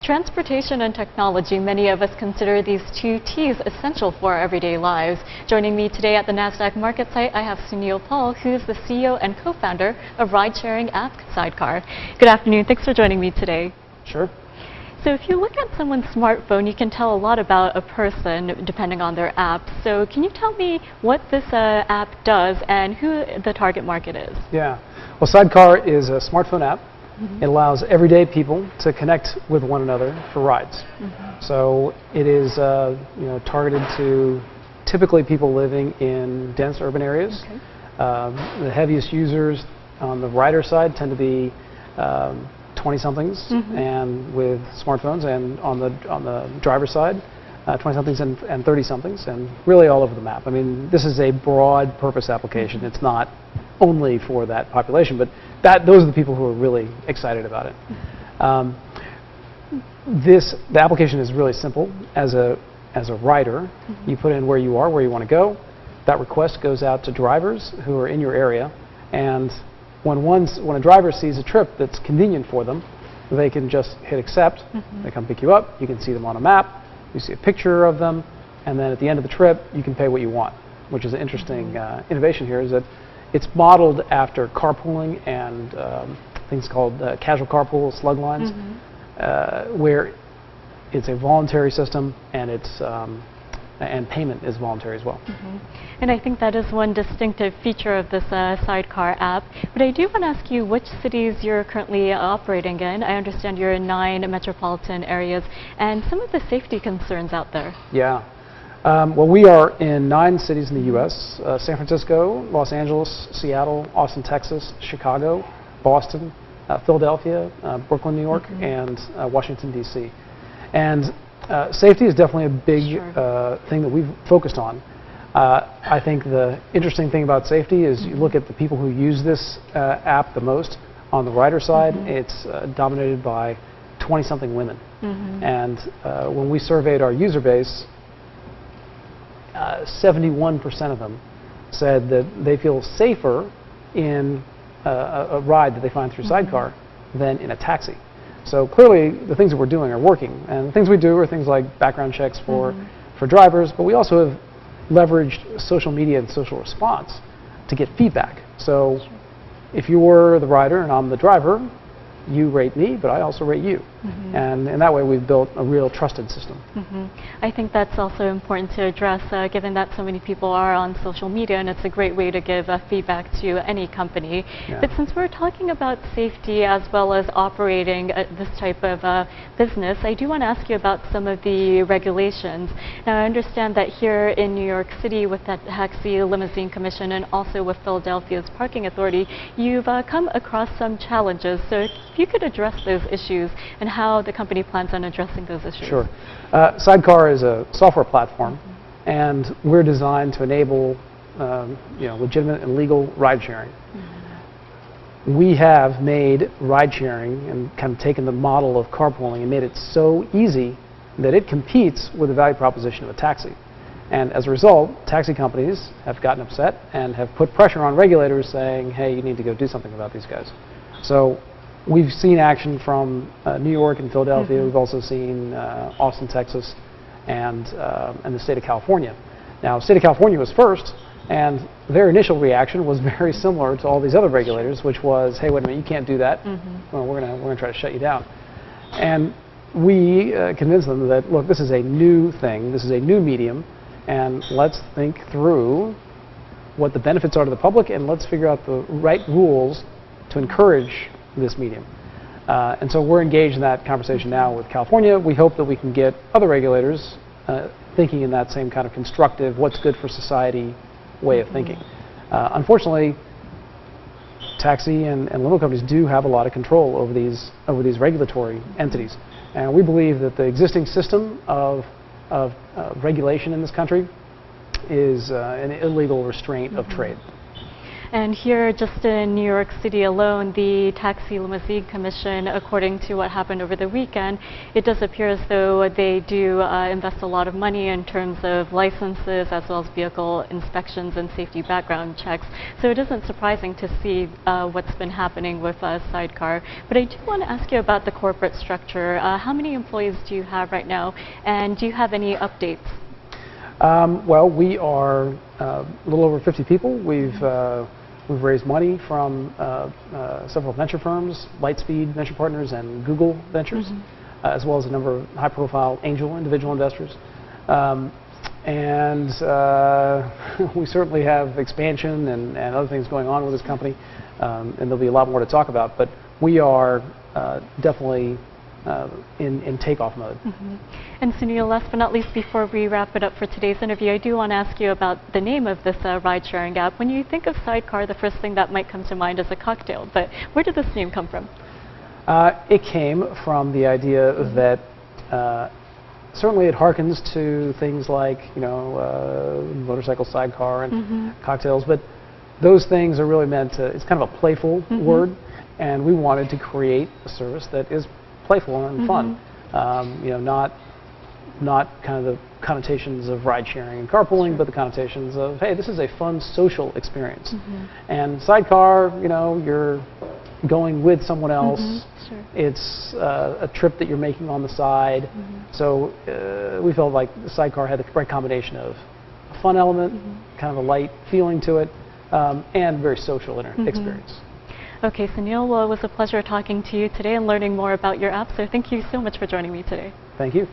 Transportation and technology, many of us consider these two T's essential for our everyday lives. Joining me today at the NASDAQ market site, I have Sunil Paul, who is the CEO and co-founder of ride-sharing app Sidecar. Good afternoon. Thanks for joining me today. Sure. So if you look at someone's smartphone, you can tell a lot about a person depending on their app. So can you tell me what this app does and who the target market is? Yeah. Well, Sidecar is a smartphone app. It allows everyday people to connect with one another for rides. So it is targeted to typically people living in dense urban areas. Okay. The heaviest users on the rider side tend to be 20-somethings and with smartphones, and on the driver's side, 20-somethings and 30-somethings, and really all over the map. I mean, this is a broad purpose application. It's not only for that population, but those are the people who are really excited about it. The application is really simple. As a rider, you put in where you are, where you want to go. That request goes out to drivers who are in your area, and when a driver sees a trip that's convenient for them, they can just hit accept. They come pick you up. You can see them on a map. You see a picture of them, and then at the end of the trip, you can pay what you want, which is an interesting innovation here, is that it's modeled after carpooling and things called casual carpool, slug lines, where it's a voluntary system, and and payment is voluntary as well. And I think that is one distinctive feature of this Sidecar app. But I do want to ask you which cities you're currently operating in. I understand you're in 9 metropolitan areas, and some of the safety concerns out there. Yeah. Well, we are in 9 cities in the U.S., San Francisco, Los Angeles, Seattle, Austin, Texas, Chicago, Boston, Philadelphia, Brooklyn, New York, and Washington, D.C. And safety is definitely a big thing that we've focused on. I think the interesting thing about safety is you look at the people who use this app the most. On the rider side, it's dominated by 20-something women. And when we surveyed our user base, 71% of them said that they feel safer in a ride that they find through Sidecar than in a taxi. So clearly the things that we're doing are working, and the things we do are things like background checks for drivers, but we also have leveraged social media and social response to get feedback. So if you're the rider and I'm the driver, you rate me, but I also rate you. And in that way, we've built a real trusted system. I think that's also important to address, given that so many people are on social media, and it's a great way to give feedback to any company. But since we're talking about safety as well as operating this type of business, I do want to ask you about some of the regulations. Now, I understand that here in New York City with that Taxi Limousine Commission and also with Philadelphia's Parking Authority, you've come across some challenges. So if you could address those issues and how the company plans on addressing those issues. Sure. Sidecar is a software platform, and we're designed to enable legitimate and legal ride sharing. We have made ride sharing and kind of taken the model of carpooling and made it so easy that it competes with the value proposition of a taxi. And as a result, taxi companies have gotten upset and have put pressure on regulators saying, hey, you need to go do something about these guys. So we've seen action from New York and Philadelphia. We've also seen Austin, Texas, and the state of California. Now, the state of California was first, and their initial reaction was very similar to all these other regulators, which was, hey, wait a minute, you can't do that. Well, we're gonna try to shut you down. And we convinced them that, look, this is a new thing. This is a new medium, and let's think through what the benefits are to the public, and let's figure out the right rules to encourage this medium. And so we're engaged in that conversation now with California. We hope that we can get other regulators thinking in that same kind of constructive, what's good for society way of thinking. Unfortunately, taxi and limo companies do have a lot of control over these regulatory entities. And we believe that the existing system of regulation in this country is an illegal restraint of trade. And here, just in New York City alone, the Taxi Limousine Commission, according to what happened over the weekend, it does appear as though they do invest a lot of money in terms of licenses as well as vehicle inspections and safety background checks. So it isn't surprising to see what's been happening with Sidecar. But I do want to ask you about the corporate structure. How many employees do you have right now, and do you have any updates? Well, we are a little over 50 people. We've raised money from several venture firms, Lightspeed Venture Partners and Google Ventures, as well as a number of high-profile angel individual investors. And we certainly have expansion and other things going on with this company, and there'll be a lot more to talk about. But we are definitely in takeoff mode. And Sunil, last but not least, before we wrap it up for today's interview, I do want to ask you about the name of this ride-sharing app. When you think of Sidecar, the first thing that might come to mind is a cocktail, but where did this name come from? It came from the idea that certainly it harkens to things like, motorcycle sidecar and cocktails, but those things are really meant to, it's kind of a playful word, and we wanted to create a service that is playful and fun, not kind of the connotations of ride sharing and carpooling, but the connotations of, hey, this is a fun social experience. And Sidecar, you're going with someone else. It's a trip that you're making on the side. So we felt like Sidecar had the right combination of a fun element, kind of a light feeling to it, and very social experience. Okay, Sunil, well, it was a pleasure talking to you today and learning more about your app, so thank you so much for joining me today. Thank you.